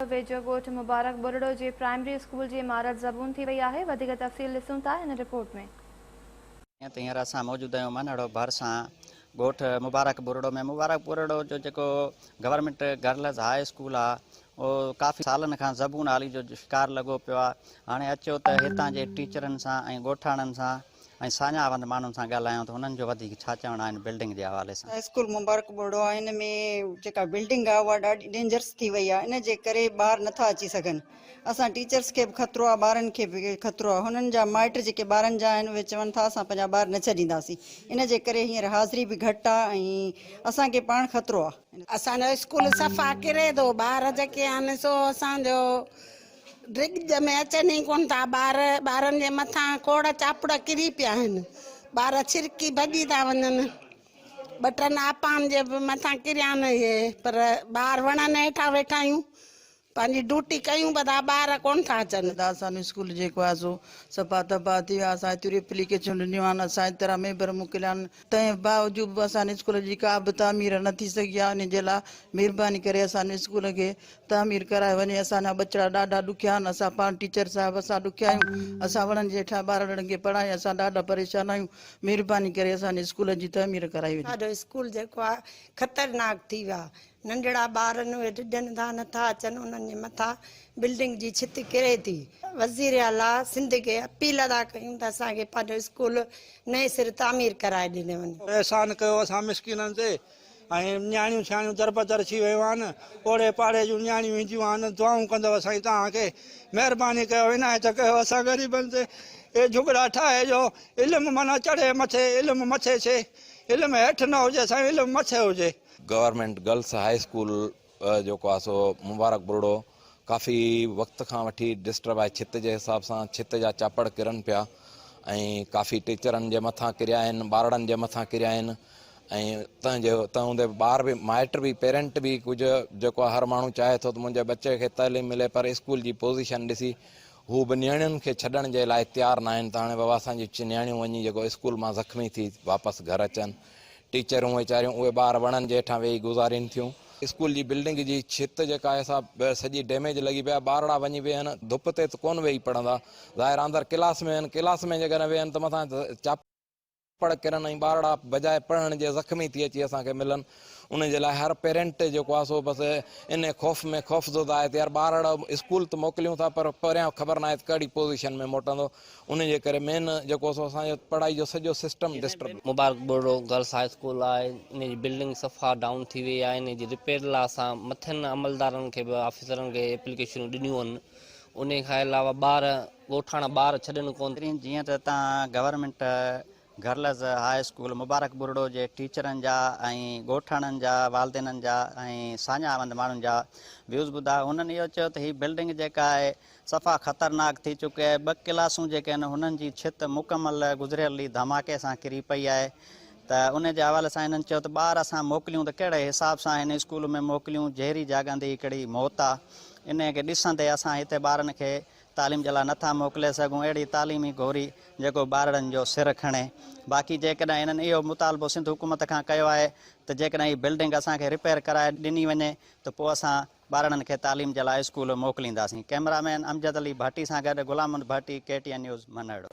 वेझो ॻोठ मुबारक ॿरड़ो जे primary school जी इमारत ज़बून थी वई आहे। वधीक तफ़सील ॾिसूं था हिन रिपोर्ट में। हींअर असां मौजूदु आहियूं मनड़ो भरिसां ॻोठ मुबारक ॿरड़ो में। मुबारक ॿरड़ो जो जेको गवर्नमेंट गर्ल्स हाई स्कूल आहे उहो काफ़ी सालनि खां ज़बून हाली जो शिकार लॻो पियो आहे। हाणे अचो त हितां जे टीचरनि सां ऐं ॻोठाणनि सां ऐं साञावंद माण्हुनि सां ॻाल्हायूं त हुननि जो वधीक छा चवणु आहे बिल्डिंग जे हवाले सां। स्कूल मुबारक ॿरड़ो आहे, हिन में जेका बिल्डिंग आहे उहा ॾाढी डेंजरस थी वई आहे। इन जे करे ॿार नथा अची सघनि। असां टीचर्स खे बि ख़तरो आहे, ॿारनि खे बि ख़तरो आहे। हुननि जा माइट जेके ॿारनि जा आहिनि उहे चवनि था असां पंहिंजा ॿार न छॾींदासीं। इन जे करे हींअर हाज़िरी बि घटि आहे ऐं असांखे पाण ख़तरो आहे। असांजो स्कूल सफ़ा किरे थो, ॿार जेके आहिनि सो असांजो ड्रिग में अचनि ई कोन था। ॿारनि जे मथां कोड़ चापड़ किरी पिया आहिनि। ॿार छिरकी भॼी था वञनि। 2-3 आपान जे मथां किरिया आहिनि इहे, पर ॿार वणनि हेठां वेठा आहियूं, पंहिंजी ड्यूटी कयूं पिया, ॿार कोन था अचनि। असांजो स्कूल जेको आहे सो सफ़ा तबाह थी वियो आहे। असां एतिरियूं एप्लीकेशन ॾिनियूं आहिनि, असां एतिरा मेंबर मोकिलिया आहिनि, तंहिं बावजूद बि असांजे स्कूल जी का बि तामीर न थी सघी आहे। इन जे लाइ महिरबानी करे असांजे स्कूल खे तामीर कराए वञे। असांजा बचिड़ा ॾाढा ॾुखिया आहिनि। असां पाण टीचर साहिब असां ॾुखिया आहियूं। असां वणनि जे हेठां ॿारनि खे पढ़ायूं, असां ॾाढा परेशान आहियूं। महिरबानी करे असांजे स्कूल जी तामीर कराई वञे। असांजो स्कूल जेको आहे ख़तरनाक थी वियो आहे। नंढड़ा ॿार उहे डिॼनि था, नथा अचनि। उन्हनि जे मथां बिल्डिंग जी छित किरे थी। वज़ीर आला सिंध खे अपील था कयूं त असांखे पंहिंजो स्कूल नए सिर तामीर कराए ॾिने वञे। एहसान कयो असां मिसकिननि ते ऐं न्याणियूं छाणियूं दरबदर थी वियूं आहिनि। ओड़े पाड़े जूं न्याणियूं ईंदियूं आहिनि, दुआऊं कंदव साईं तव्हांखे। महिरबानी कयो, इनायत कयो असां ग़रीबनि ते। हे झुगड़ा ठाहे जो इल्मु माना चढ़े मथे, इल्मु मथे थिए। इल्मु हेठि न हुजे साईं, इल्मु मथे हुजे। गवर्नमेंट गर्ल्स हाई स्कूल जेको आहे सो मुबारक ॿरड़ो काफ़ी वक़्त खां वठी डिस्टर्ब आहे। छित जे हिसाब सां छित जा चापड़ किरनि पिया ऐं काफ़ी टीचरनि जे मथां किरिया आहिनि, ॿारनि जे मथां किरिया आहिनि। ऐं त हूंदे ॿार बि, माइट बि, पेरेंट बि कुझु जेको आहे हर माण्हू चाहे थो त मुंहिंजे बचे खे तइलीम मिले, पर स्कूल जी पोज़ीशन ॾिसी हू बि नियाणियुनि खे छॾण जे लाइ तयारु न आहिनि। त हाणे बाबा असांजी नियाणियूं वञी जेको स्कूल मां ज़ख़्मी थी वापसि घर अचनि। टीचरूं वीचारियूं उहे ॿार वणनि जे हेठां वेही गुज़ारीनि थियूं। स्कूल जी बिल्डिंग जी छित जेका आहे सा सॼी डैमेज लॻी पिया। ॿारड़ा वञी विया आहिनि, धुप ते त कोन वेही पढ़ंदा, ज़ाहिर अंदरि क्लास में आहिनि। क्लास में जेकॾहिं वेह आहिनि त मथां चापड़ किरनि ऐं ॿारड़ा बजाए पढ़ण जे ज़ख़्मी थी अची असांखे मिलनि। उन जे लाइ हर पेरेंट जेको आहे सो बसि इन ख़ौफ़ में ख़ौफ़ज़दा आहे त यार ॿारड़ा स्कूल त मोकिलियूं था, पर परियां ख़बर न आहे कहिड़ी पोज़ीशन में मोटंदो। उन जे करे मेन जेको सो असांजो पढ़ाई जो सॼो सिस्टम डिस्टर्ब। मुबारक ॿरड़ो गर्ल्स हाई स्कूल आहे, इन जी बिल्डिंग सफ़ा डाउन थी वई आहे। इन जी रिपेयर लाइ असां मथियनि अमलदारनि खे बि, ऑफिसरनि खे एप्लीकेशनूं ॾिनियूं आहिनि। उन खां अलावा ॿार ॻोठाणा ॿार छॾनि कोन। जीअं त तव्हां गवर्नमेंट गर्ल्स हाई स्कूल मुबारक ॿरड़ो जे टीचरनि जा ऐं ॻोठाणनि जा, वालदेननि जा ऐं साञावंद माण्हुनि जा व्यूज़ ॿुधा। हुननि इहो चयो त हीअ बिल्डिंग जेका आहे सफ़ा ख़तरनाक थी चुकी आहे। 2 क्लासूं जेके आहिनि हुननि जी छित मुकमल गुज़िरियल धमाके सां किरी पई आहे। त उन जे हवाले सां हिननि चयो त ॿार असां मोकिलियूं त कहिड़े हिसाब सां हिन स्कूल में मोकिलियूं। जहिड़ी जाॻंदी हिकिड़ी मौत आहे। इन खे ॾिसंदे असां हिते ॿारनि खे तालीम जे लाइ नथा मोकिले सघूं। अहिड़ी तालीमी घोरी जेको ॿारनि जो सिर खणे। बाक़ी जेकॾहिं हिननि इहो मुतालबो सिंध हुकूमत खां कयो आहे त जेकॾहिं हीअ बिल्डिंग असांखे रिपेयर कराए ॾिनी वञे त पोइ असां ॿारनि खे तालीम जे लाइ स्कूल मोकिलींदासीं। कैमरामैन अमजद अली भाटी सां गॾु ग़ुलाम भाटी, KTN न्यूज़ मनड़ो।